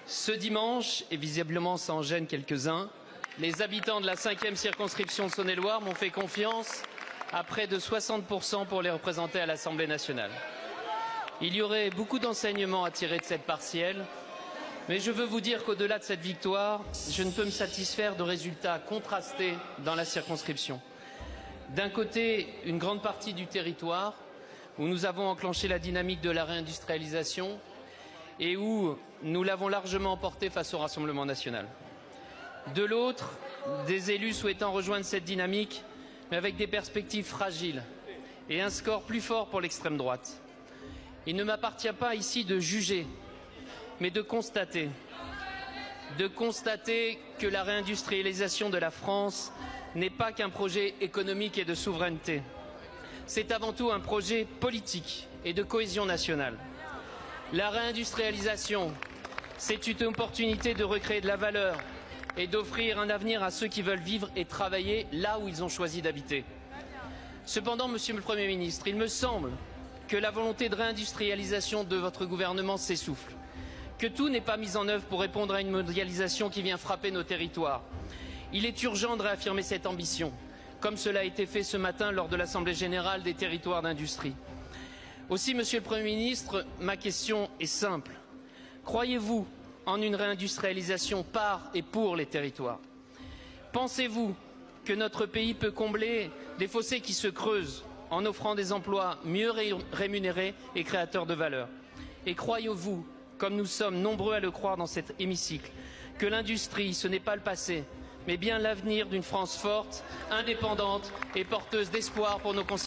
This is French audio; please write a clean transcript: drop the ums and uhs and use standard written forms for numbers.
Ce dimanche, et visiblement ça en gêne quelques-uns, les habitants de la 5e circonscription de Saône-et-Loire m'ont fait confiance à près de 60% pour les représenter à l'Assemblée nationale. Il y aurait beaucoup d'enseignements à tirer de cette partielle, mais je veux vous dire qu'au-delà de cette victoire, je ne peux me satisfaire de résultats contrastés dans la circonscription. D'un côté, une grande partie du territoire où nous avons enclenché la dynamique de la réindustrialisation et où nous l'avons largement emporté face au Rassemblement national. De l'autre, des élus souhaitant rejoindre cette dynamique, mais avec des perspectives fragiles et un score plus fort pour l'extrême droite. Il ne m'appartient pas ici de juger, mais de constater que la réindustrialisation de la France n'est pas qu'un projet économique et de souveraineté. C'est avant tout un projet politique et de cohésion nationale. La réindustrialisation, c'est une opportunité de recréer de la valeur et d'offrir un avenir à ceux qui veulent vivre et travailler là où ils ont choisi d'habiter. Cependant, Monsieur le Premier ministre, il me semble que la volonté de réindustrialisation de votre gouvernement s'essouffle, que tout n'est pas mis en œuvre pour répondre à une mondialisation qui vient frapper nos territoires. Il est urgent de réaffirmer cette ambition, comme cela a été fait ce matin lors de l'Assemblée générale des territoires d'industrie. Aussi, Monsieur le Premier ministre, ma question est simple. Croyez-vous en une réindustrialisation par et pour les territoires? Pensez-vous que notre pays peut combler des fossés qui se creusent en offrant des emplois mieux rémunérés et créateurs de valeur? Et croyez-vous, comme nous sommes nombreux à le croire dans cet hémicycle, que l'industrie, ce n'est pas le passé, mais bien l'avenir d'une France forte, indépendante et porteuse d'espoir pour nos concitoyens?